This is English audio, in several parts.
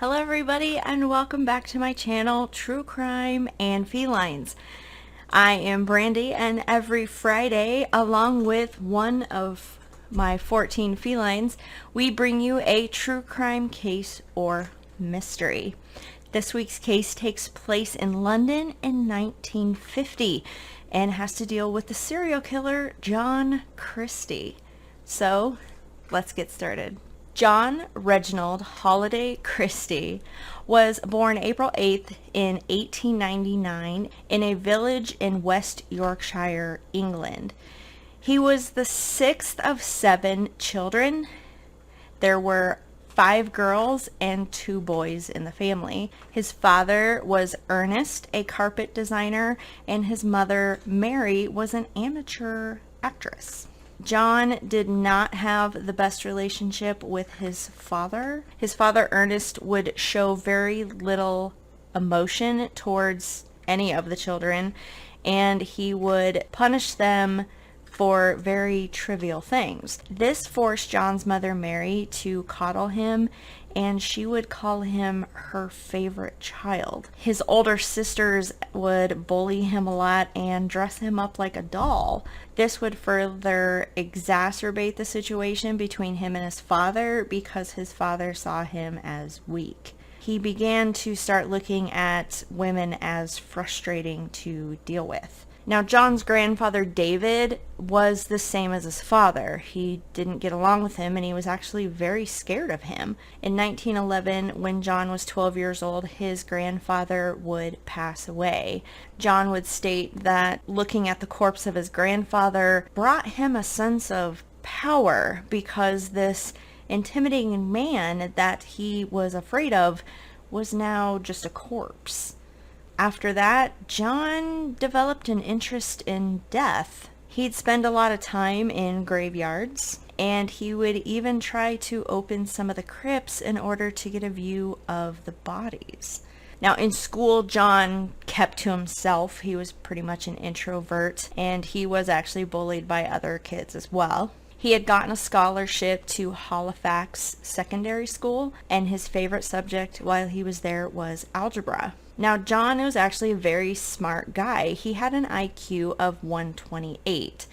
Hello everybody and welcome back to my channel, True Crime and Felines. I am Brandy and every Friday, along with one of my 14 felines, we bring you a true crime case or mystery. This week's case takes place in London in 1950 and has to deal with the serial killer John Christie. So let's get started. John Reginald Holliday Christie was born April 8th in 1899 in a village in West Yorkshire, England. He was the sixth of 7 children. There were 5 girls and 2 boys in the family. His father was Ernest, a carpet designer, and his mother, Mary, was an amateur actress. John did not have the best relationship with his father. His father, Ernest, would show very little emotion towards any of the children, and he would punish them for very trivial things. This forced John's mother, Mary, to coddle him, and she would call him her favorite child. His older sisters would bully him a lot and dress him up like a doll. This would further exacerbate the situation between him and his father because his father saw him as weak. He began to start looking at women as frustrating to deal with. Now, John's grandfather, David, was the same as his father. He didn't get along with him, and he was actually very scared of him. In 1911, when John was 12 years old, his grandfather would pass away. John would state that looking at the corpse of his grandfather brought him a sense of power because this intimidating man that he was afraid of was now just a corpse. After that, John developed an interest in death. He'd spend a lot of time in graveyards, and he would even try to open some of the crypts in order to get a view of the bodies. Now, in school, John kept to himself. He was pretty much an introvert, and he was actually bullied by other kids as well. He had gotten a scholarship to Halifax Secondary School, and his favorite subject while he was there was algebra. Now, John was actually a very smart guy. He had an IQ of 128,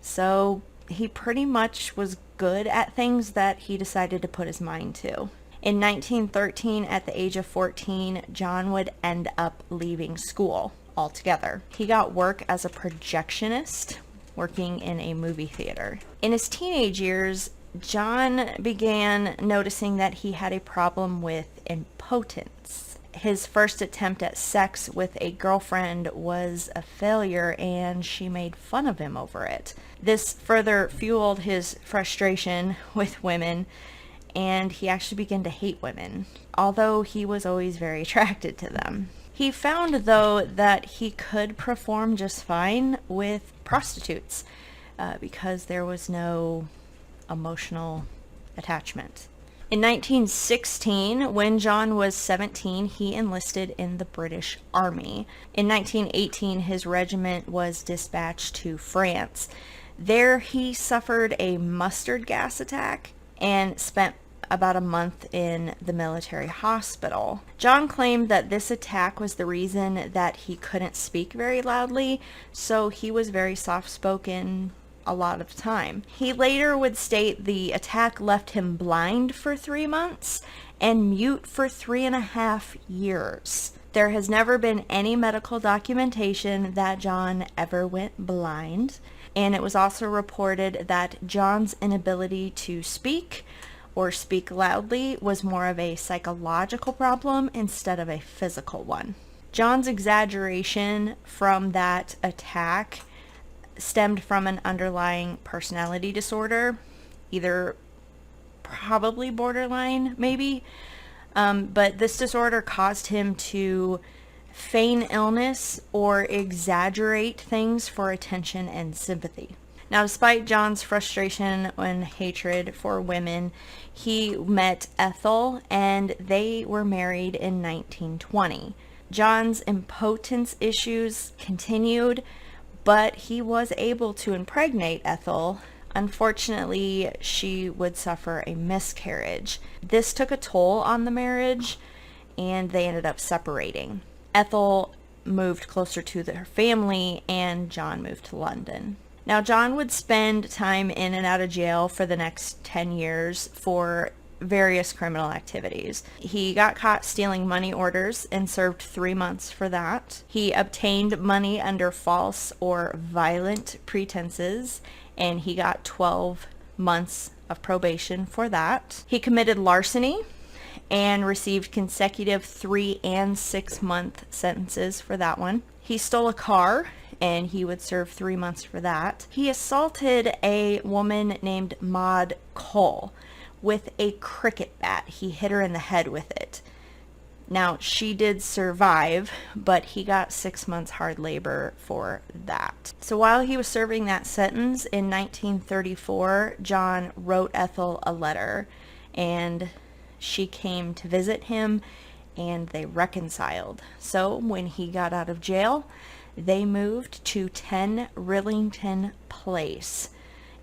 so he pretty much was good at things that he decided to put his mind to. In 1913, at the age of 14, John would end up leaving school altogether. He got work as a projectionist, working in a movie theater. In his teenage years, John began noticing that he had a problem with impotence. His first attempt at sex with a girlfriend was a failure, and she made fun of him over it. This further fueled his frustration with women, and he actually began to hate women, although he was always very attracted to them. He found, though, that he could perform just fine with prostitutes because there was no emotional attachment. In 1916, when John was 17, he enlisted in the British Army. In 1918, his regiment was dispatched to France. There, he suffered a mustard gas attack and spent about a month in the military hospital. John claimed that this attack was the reason that he couldn't speak very loudly, so he was very soft-spoken a lot of the time. He later would state the attack left him blind for 3 months and mute for 3.5 years. There has never been any medical documentation that John ever went blind, and it was also reported that John's inability to speak or speak loudly was more of a psychological problem instead of a physical one. John's exaggeration from that attack stemmed from an underlying personality disorder, either probably borderline, maybe, but this disorder caused him to feign illness or exaggerate things for attention and sympathy. Now, despite John's frustration and hatred for women, he met Ethel, and they were married in 1920. John's impotence issues continued, but he was able to impregnate Ethel. Unfortunately, she would suffer a miscarriage. This took a toll on the marriage, and they ended up separating. Ethel moved closer to her family, and John moved to London. Now, John would spend time in and out of jail for the next 10 years for various criminal activities. He got caught stealing money orders and served 3 months for that. He obtained money under false or violent pretenses, and he got 12 months of probation for that. He committed larceny and received consecutive 3 and 6 month sentences for that one. He stole a car, and he would serve 3 months for that. He assaulted a woman named Maud Cole with a cricket bat. He hit her in the head with it. Now, she did survive, but he got 6 months hard labor for that. So while he was serving that sentence in 1934, John wrote Ethel a letter, and she came to visit him, and they reconciled. So when he got out of jail, they moved to 10 Rillington Place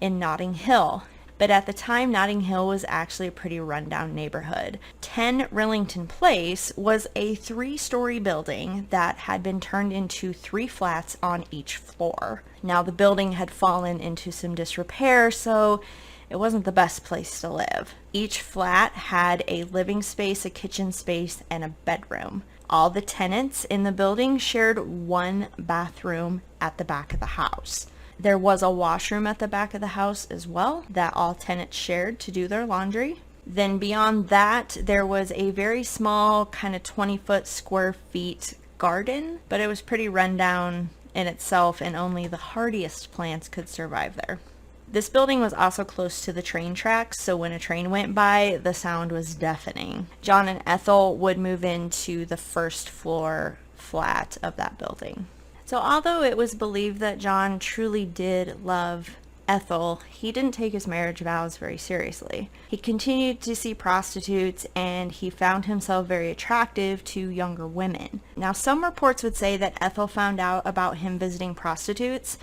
in Notting Hill. But at the time, Notting Hill was actually a pretty rundown neighborhood. 10 Rillington Place was a 3-story building that had been turned into 3 flats on each floor. Now, the building had fallen into some disrepair, so it wasn't the best place to live. Each flat had a living space, a kitchen space, and a bedroom. All the tenants in the building shared 1 bathroom at the back of the house. There was a washroom at the back of the house as well that all tenants shared to do their laundry. Then beyond that, there was a very small kind of 20-foot square feet garden, but it was pretty rundown in itself, and only the hardiest plants could survive there. This building was also close to the train tracks, so when a train went by, the sound was deafening. John and Ethel would move into the first floor flat of that building. So although it was believed that John truly did love Ethel, he didn't take his marriage vows very seriously. He continued to see prostitutes, and he found himself very attractive to younger women. Now, some reports would say that Ethel found out about him visiting prostitutes,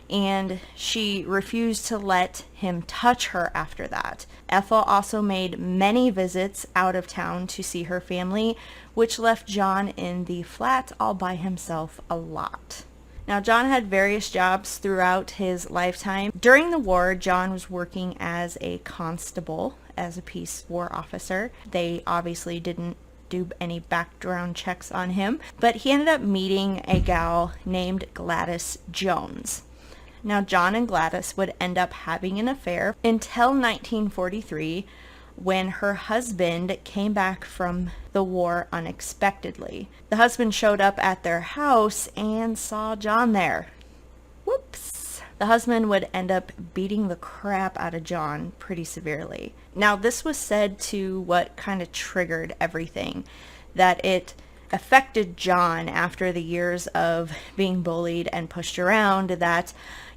and she refused to let him touch her after that. Ethel also made many visits out of town to see her family, which left John in the flat all by himself a lot. Now, John had various jobs throughout his lifetime. During the war, John was working as a constable, as a peace war officer. They obviously didn't do any background checks on him, but he ended up meeting a gal named Gladys Jones. Now, John and Gladys would end up having an affair until 1943, when her husband came back from the war unexpectedly. The husband showed up at their house and saw John there. Whoops. The husband would end up beating the crap out of John pretty severely. Now, this was said to what kind of triggered everything, that it affected John after the years of being bullied and pushed around, that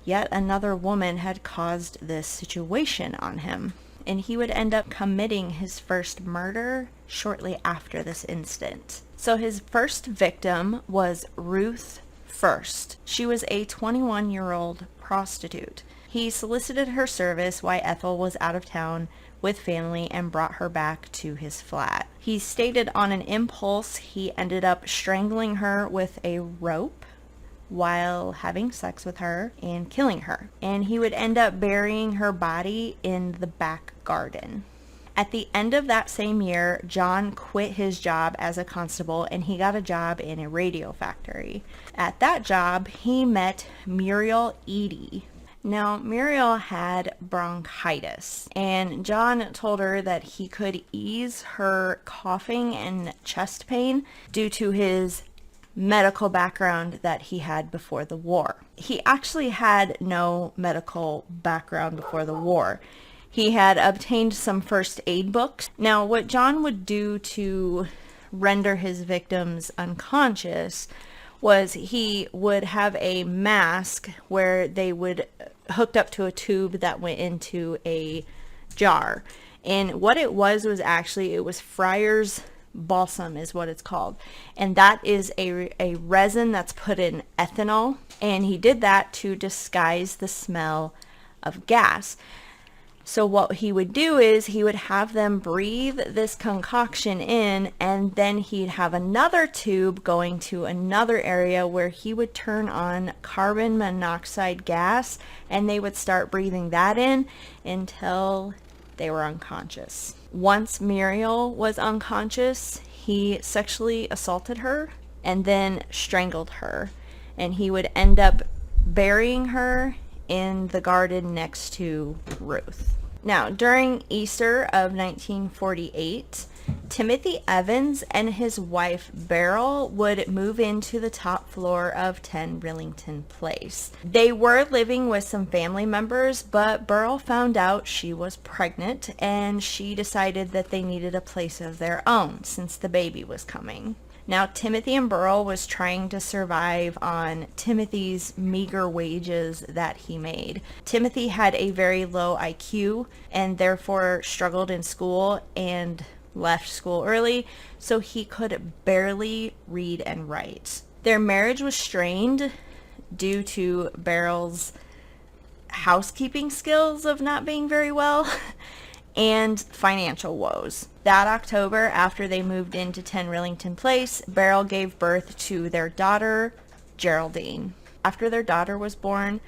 yet another woman had caused this situation on him. And he would end up committing his first murder shortly after this incident. So his first victim was Ruth First. She was a 21-year-old prostitute. He solicited her service while Ethel was out of town with family and brought her back to his flat. He stated on an impulse he ended up strangling her with a rope while having sex with her and killing her. And he would end up burying her body in the back garden. At the end of that same year, John quit his job as a constable, and he got a job in a radio factory. At that job, he met Muriel Eady. Now, Muriel had bronchitis, and John told her that he could ease her coughing and chest pain due to his medical background that he had before the war. He actually had no medical background before the war. He had obtained some first aid books. Now, what John would do to render his victims unconscious was he would have a mask where they would hooked up to a tube that went into a jar. And what it was actually, it was Friar's balsam is what it's called, and that is a resin that's put in ethanol, and he did that to disguise the smell of gas. So what he would do is he would have them breathe this concoction in, and then he'd have another tube going to another area where he would turn on carbon monoxide gas, and they would start breathing that in until they were unconscious. Once Muriel was unconscious, he sexually assaulted her and then strangled her, and he would end up burying her in the garden next to Ruth. Now, during Easter of 1948, Timothy Evans and his wife Beryl would move into the top floor of 10 Rillington Place. They were living with some family members, but Beryl found out she was pregnant, and she decided that they needed a place of their own since the baby was coming. Now, Timothy and Beryl was trying to survive on Timothy's meager wages that he made. Timothy had a very low IQ and therefore struggled in school and left school early, so he could barely read and write. Their marriage was strained due to Beryl's housekeeping skills of not being very well and financial woes. That October, after they moved into 10 Rillington Place, Beryl gave birth to their daughter, Geraldine. After their daughter was born,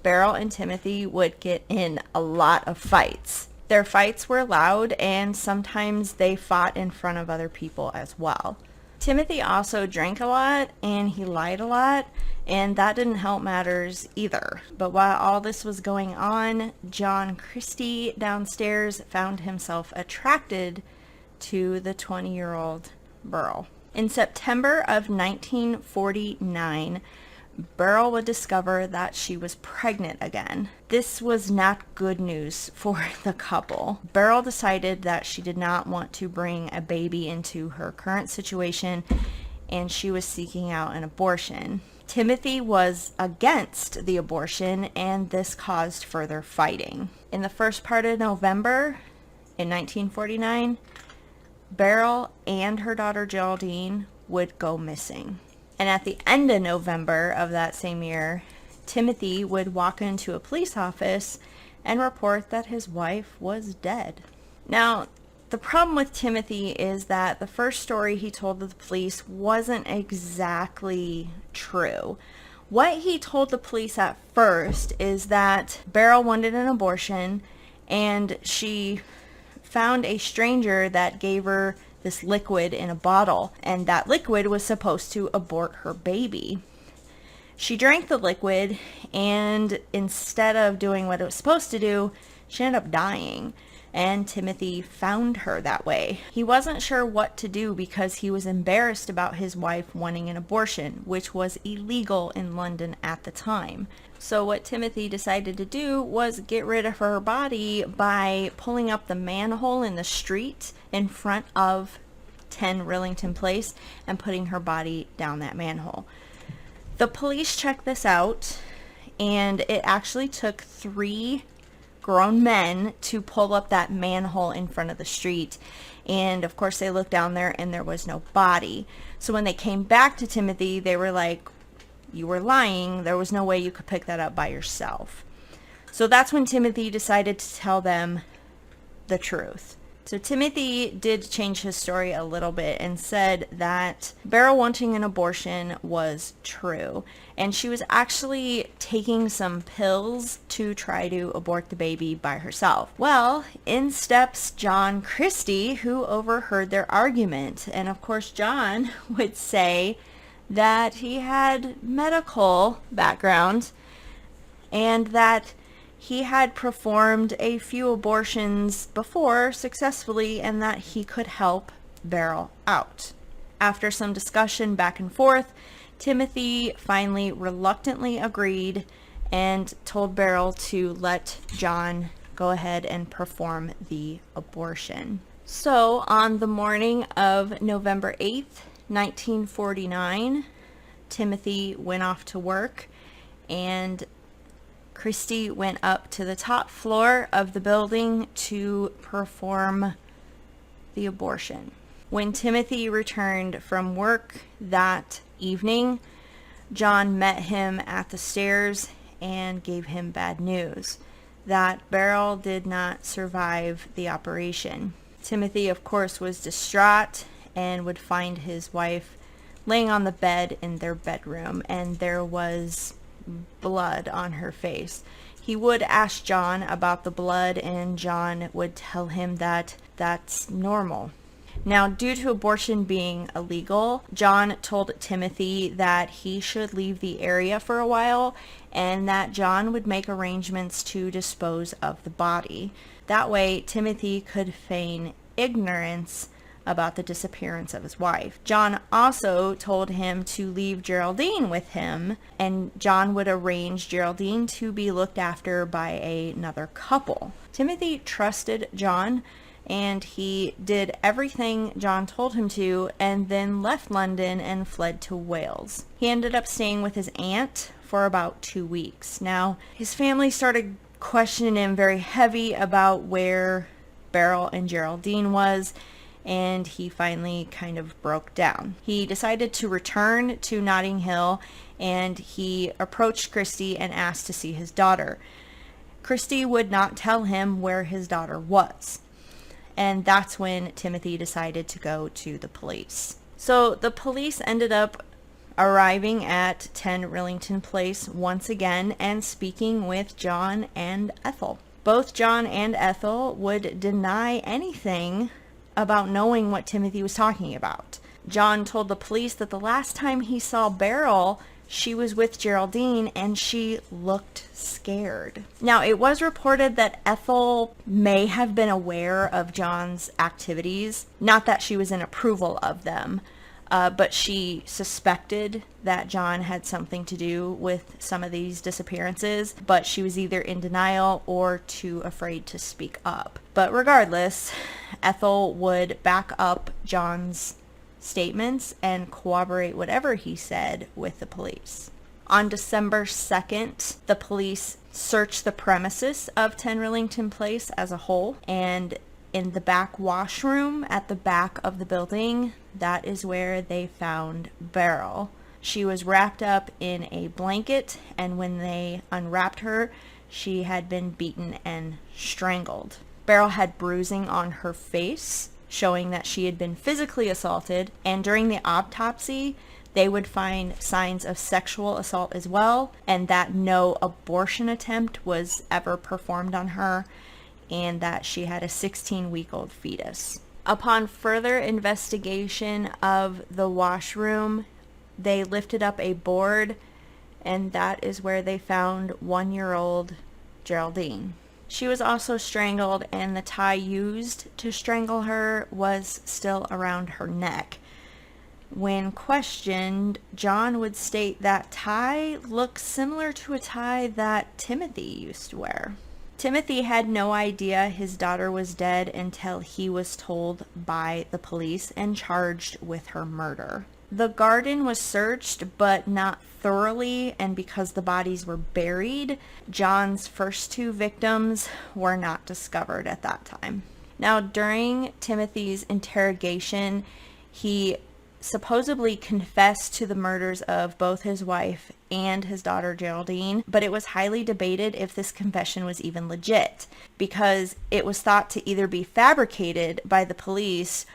Beryl and Timothy would get in a lot of fights. Their fights were loud, and sometimes they fought in front of other people as well. Timothy also drank a lot, and he lied a lot, and that didn't help matters either. But while all this was going on, John Christie downstairs found himself attracted to the 20-year-old Beryl. In September of 1949, Beryl would discover that she was pregnant again. This was not good news for the couple. Beryl decided that she did not want to bring a baby into her current situation, and she was seeking out an abortion. Timothy was against the abortion, and this caused further fighting. In the first part of November in 1949, Beryl and her daughter Geraldine would go missing. And at the end of November of that same year, Timothy would walk into a police office and report that his wife was dead. Now, the problem with Timothy is that the first story he told the police wasn't exactly true. What he told the police at first is that Beryl wanted an abortion, and she found a stranger that gave her this liquid in a bottle, and that liquid was supposed to abort her baby. She drank the liquid, and instead of doing what it was supposed to do, she ended up dying, and Timothy found her that way. He wasn't sure what to do because he was embarrassed about his wife wanting an abortion, which was illegal in London at the time. So what Timothy decided to do was get rid of her body by pulling up the manhole in the street in front of 10 Rillington Place and putting her body down that manhole. The police checked this out, and it actually took 3 grown men to pull up that manhole in front of the street. And of course they looked down there and there was no body. So when they came back to Timothy, they were like, "You were lying. There was no way you could pick that up by yourself." So that's when Timothy decided to tell them the truth. So Timothy did change his story a little bit and said that Beryl wanting an abortion was true, and she was actually taking some pills to try to abort the baby by herself. Well, in steps John Christie, who overheard their argument, and of course John would say that he had medical background and that he had performed a few abortions before successfully, and that he could help Beryl out. After some discussion back and forth, Timothy finally reluctantly agreed and told Beryl to let John go ahead and perform the abortion. So on the morning of November 8th, 1949, Timothy went off to work, and Christie went up to the top floor of the building to perform the abortion. When Timothy returned from work that evening, John met him at the stairs and gave him bad news. that Beryl did not survive the operation. Timothy, of course, was distraught and would find his wife laying on the bed in their bedroom, and there was blood on her face. He would ask John about the blood, and John would tell him that that's normal. Now, due to abortion being illegal, John told Timothy that he should leave the area for a while and that John would make arrangements to dispose of the body. That way, Timothy could feign ignorance about the disappearance of his wife. John also told him to leave Geraldine with him, and John would arrange Geraldine to be looked after by another couple. Timothy trusted John, and he did everything John told him to, and then left London and fled to Wales. He ended up staying with his aunt for about 2 weeks. Now, his family started questioning him very heavy about where Beryl and Geraldine was, and he finally kind of broke down. He decided to return to Notting Hill, and he approached Christie and asked to see his daughter. Christie would not tell him where his daughter was, and that's when Timothy decided to go to the police. So the police ended up arriving at 10 Rillington Place once again and speaking with John and Ethel. Both John and Ethel would deny anything about knowing what Timothy was talking about. John told the police that the last time he saw Beryl, she was with Geraldine and she looked scared. Now, it was reported that Ethel may have been aware of John's activities, not that she was in approval of them, but she suspected that John had something to do with some of these disappearances, but she was either in denial or too afraid to speak up. But regardless, Ethel would back up John's statements and corroborate whatever he said with the police. On December 2nd, the police searched the premises of 10 Rillington Place as a whole, and in the back washroom at the back of the building, that is where they found Beryl. She was wrapped up in a blanket, and when they unwrapped her, she had been beaten and strangled. Beryl had bruising on her face, showing that she had been physically assaulted, and during the autopsy, they would find signs of sexual assault as well, and that no abortion attempt was ever performed on her, and that she had a 16-week-old fetus. Upon further investigation of the washroom, they lifted up a board, and that is where they found 1-year-old Geraldine. She was also strangled, and the tie used to strangle her was still around her neck. When questioned, John would state that tie looks similar to a tie that Timothy used to wear. Timothy had no idea his daughter was dead until he was told by the police and charged with her murder. The garden was searched, but not thoroughly, and because the bodies were buried, John's first 2 victims were not discovered at that time. Now, during Timothy's interrogation, he supposedly confessed to the murders of both his wife and his daughter Geraldine, but it was highly debated if this confession was even legit, because it was thought to either be fabricated by the police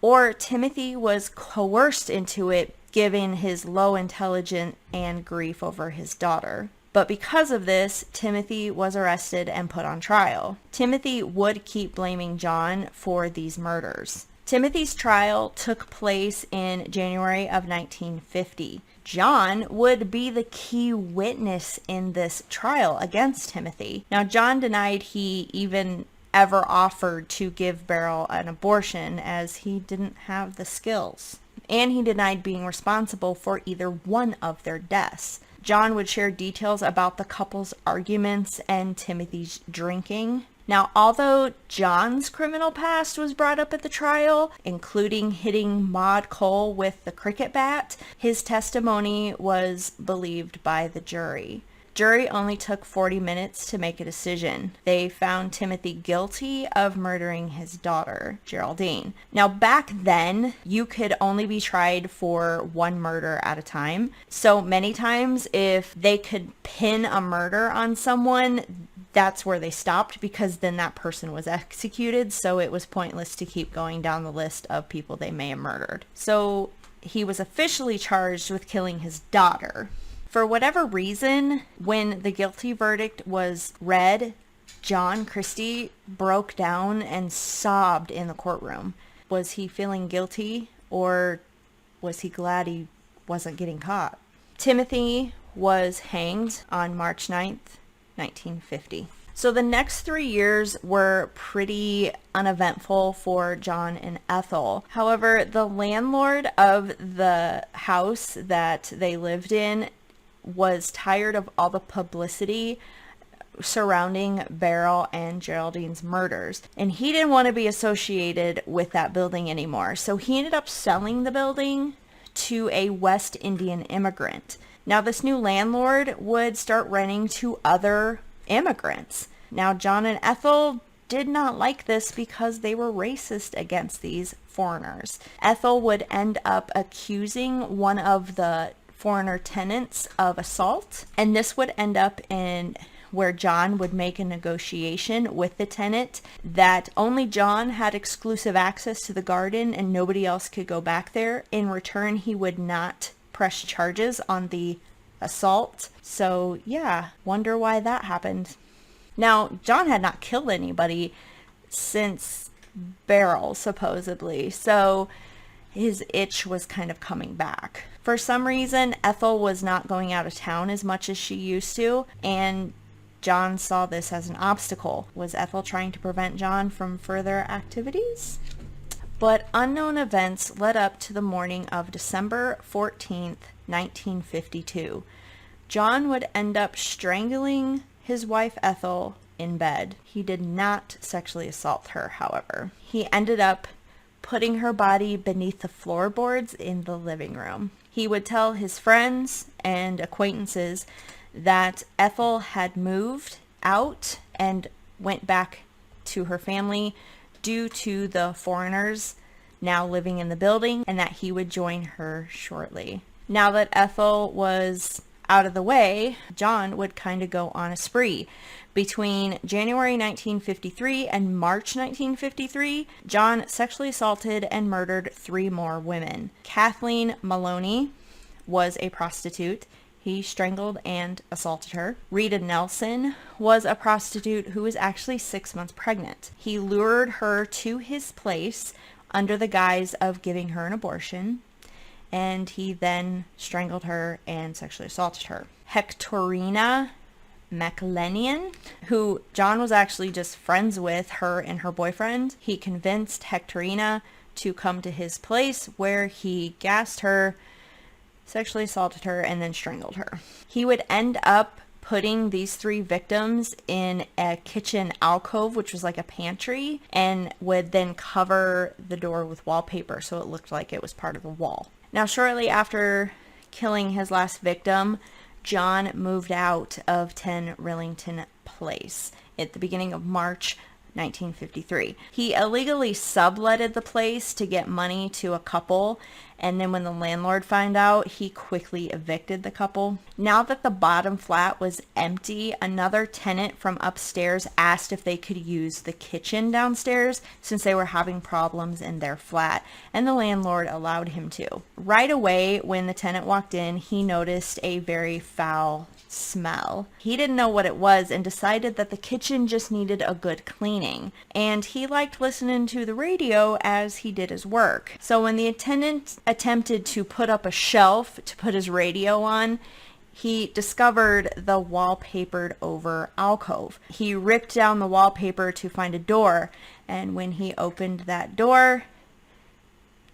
or Timothy was coerced into it given his low intelligence and grief over his daughter. But because of this, Timothy was arrested and put on trial. Timothy would keep blaming John for these murders. Timothy's trial took place in January of 1950. John would be the key witness in this trial against Timothy. Now, John denied he even ever offered to give Beryl an abortion, as he didn't have the skills. And he denied being responsible for either one of their deaths. John would share details about the couple's arguments and Timothy's drinking. Now, although John's criminal past was brought up at the trial, including hitting Maud Cole with the cricket bat, his testimony was believed by the jury. Jury only took 40 minutes to make a decision. They found Timothy guilty of murdering his daughter, Geraldine. Now, back then, you could only be tried for one murder at a time. So many times, if they could pin a murder on someone, that's where they stopped, because then that person was executed, so it was pointless to keep going down the list of people they may have murdered. So he was officially charged with killing his daughter. For whatever reason, when the guilty verdict was read, John Christie broke down and sobbed in the courtroom. Was he feeling guilty, or was he glad he wasn't getting caught? Timothy was hanged on March 9th, 1950. So the next 3 years were pretty uneventful for John and Ethel. However, the landlord of the house that they lived in was tired of all the publicity surrounding Beryl and Geraldine's murders, and he didn't want to be associated with that building anymore. So he ended up selling the building to a West Indian immigrant. Now this new landlord would start renting to other immigrants. Now John and Ethel did not like this because they were racist against these foreigners. Ethel would end up accusing one of the foreigner tenants of assault, and this would end up in where John would make a negotiation with the tenant that only John had exclusive access to the garden and nobody else could go back there. In return, he would not press charges on the assault. So yeah, wonder why that happened. Now, John had not killed anybody since Beryl, supposedly, so his itch was kind of coming back. For some reason, Ethel was not going out of town as much as she used to, and John saw this as an obstacle. Was Ethel trying to prevent John from further activities? But unknown events led up to the morning of December 14th, 1952. John would end up strangling his wife Ethel in bed. He did not sexually assault her, however. He ended up putting her body beneath the floorboards in the living room. He would tell his friends and acquaintances that Ethel had moved out and went back to her family due to the foreigners now living in the building, and that he would join her shortly. Now that Ethel was out of the way, John would kind of go on a spree. Between January 1953 and March 1953, John sexually assaulted and murdered 3 more women. Kathleen Maloney was a prostitute. He strangled and assaulted her. Rita Nelson was a prostitute who was actually 6 months pregnant. He lured her to his place under the guise of giving her an abortion, and he then strangled her and sexually assaulted her. Hectorina McLennian, who John was actually just friends with, her and her boyfriend, he convinced Hectorina to come to his place, where he gassed her, sexually assaulted her, and then strangled her. He would end up putting these 3 victims in a kitchen alcove, which was like a pantry, and would then cover the door with wallpaper so it looked like it was part of the wall. Now, shortly after killing his last victim, John moved out of 10 Rillington Place at the beginning of March 1953. He illegally subletted the place to get money to a couple, and then when the landlord found out, he quickly evicted the couple. Now that the bottom flat was empty, another tenant from upstairs asked if they could use the kitchen downstairs since they were having problems in their flat, and the landlord allowed him to. Right away, when the tenant walked in, he noticed a very foul smell. He didn't know what it was and decided that the kitchen just needed a good cleaning, and he liked listening to the radio as he did his work. So when the attendant attempted to put up a shelf to put his radio on, he discovered the wallpapered over alcove. He ripped down the wallpaper to find a door, and when he opened that door,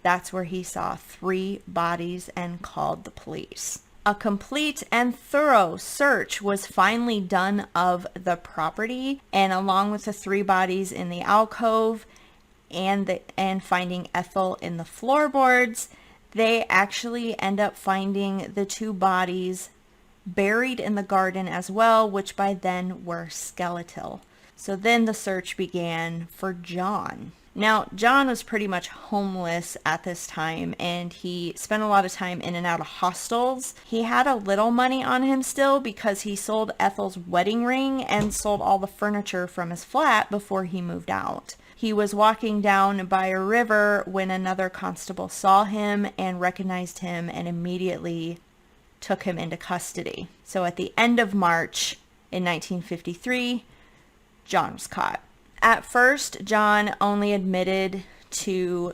that's where he saw 3 bodies and called the police. A complete and thorough search was finally done of the property, and along with the 3 bodies in the alcove and finding Ethel in the floorboards, they actually end up finding the 2 bodies buried in the garden as well, which by then were skeletal. So then the search began for John. Now, John was pretty much homeless at this time, and he spent a lot of time in and out of hostels. He had a little money on him still because he sold Ethel's wedding ring and sold all the furniture from his flat before he moved out. He was walking down by a river when another constable saw him and recognized him and immediately took him into custody. So at the end of March in 1953, John was caught. At first, John only admitted to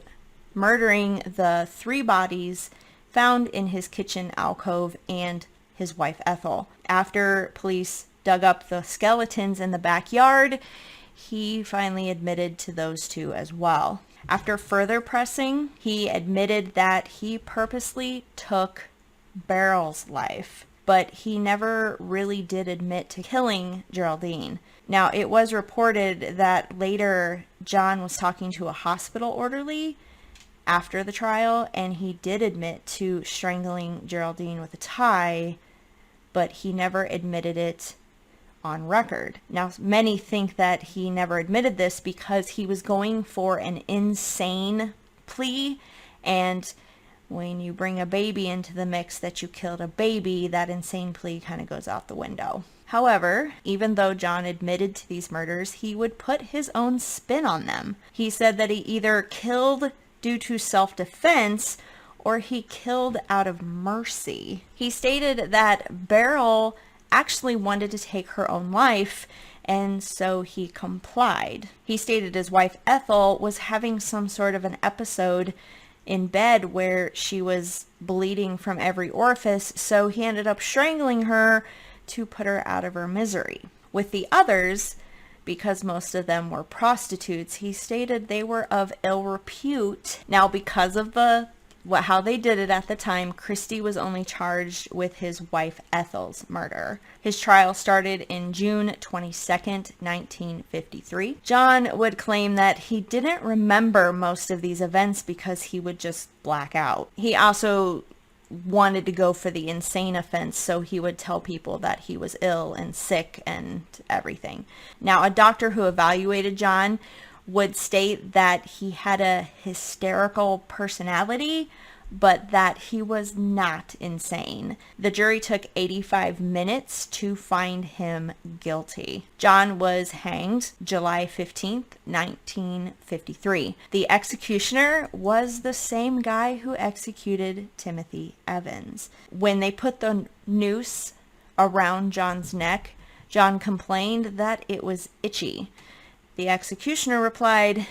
murdering the 3 bodies found in his kitchen alcove and his wife Ethel. After police dug up the skeletons in the backyard, he finally admitted to those 2 as well. After further pressing, he admitted that he purposely took Beryl's life, but he never really did admit to killing Geraldine. Now, it was reported that later John was talking to a hospital orderly after the trial, and he did admit to strangling Geraldine with a tie, but he never admitted it on record. Now, many think that he never admitted this because he was going for an insane plea, and when you bring a baby into the mix that you killed a baby, that insane plea kind of goes out the window. However, even though John admitted to these murders, he would put his own spin on them. He said that he either killed due to self-defense or he killed out of mercy. He stated that Beryl actually wanted to take her own life, and so he complied. He stated his wife Ethel was having some sort of an episode in bed where she was bleeding from every orifice, so he ended up strangling her to put her out of her misery. With the others, because most of them were prostitutes, he stated they were of ill repute. Now, because of how they did it at the time, Christie was only charged with his wife Ethel's murder. His trial started in June 22nd, 1953. John would claim that he didn't remember most of these events because he would just black out. He also wanted to go for the insane offense, so he would tell people that he was ill and sick and everything. Now, a doctor who evaluated John would state that he had a hysterical personality, but that he was not insane. The jury took 85 minutes to find him guilty. John was hanged July 15th, 1953. The executioner was the same guy who executed Timothy Evans. When they put the noose around John's neck, John complained that it was itchy. The executioner replied,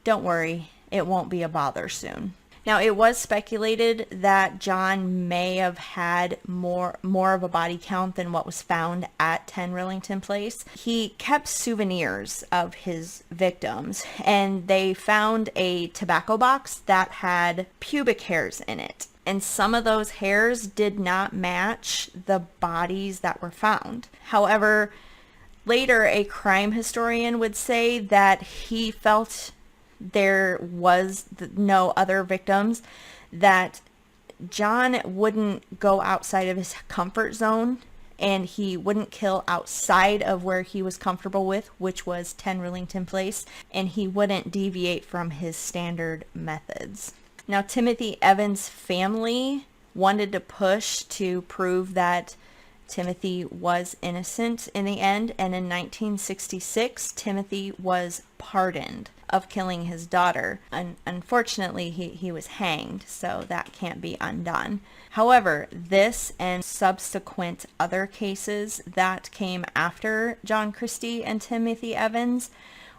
"Don't worry, it won't be a bother soon." Now, it was speculated that John may have had more of a body count than what was found at 10 Rillington Place. He kept souvenirs of his victims, and they found a tobacco box that had pubic hairs in it. And some of those hairs did not match the bodies that were found. However, later a crime historian would say that he felt there was no other victims, that John wouldn't go outside of his comfort zone, and he wouldn't kill outside of where he was comfortable with, which was 10 Rillington Place, and he wouldn't deviate from his standard methods. Now, Timothy Evans' family wanted to push to prove that Timothy was innocent in the end, and in 1966, Timothy was pardoned of killing his daughter. Unfortunately, he was hanged, so that can't be undone. However, this and subsequent other cases that came after John Christie and Timothy Evans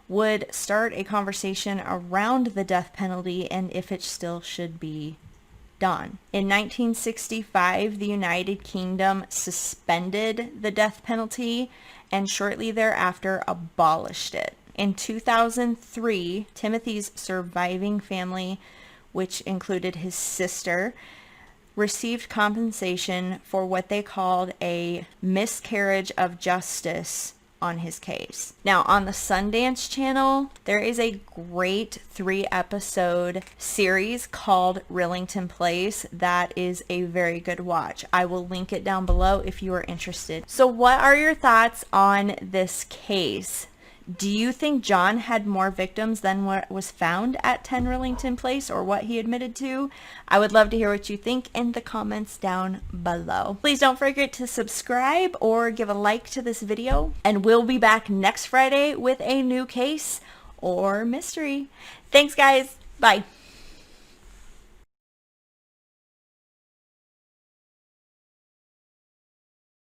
would start a conversation around the death penalty and if it still should be done. In 1965, the United Kingdom suspended the death penalty and shortly thereafter abolished it. In 2003, Timothy's surviving family, which included his sister, received compensation for what they called a miscarriage of justice on his case. Now, on the Sundance Channel, there is a great 3-episode series called Rillington Place that is a very good watch. I will link it down below if you are interested. So what are your thoughts on this case? Do you think John had more victims than what was found at 10 Rillington Place, or what he admitted to? I would love to hear what you think in the comments down below. Please don't forget to subscribe or give a like to this video, and we'll be back next Friday with a new case or mystery. Thanks, guys. Bye.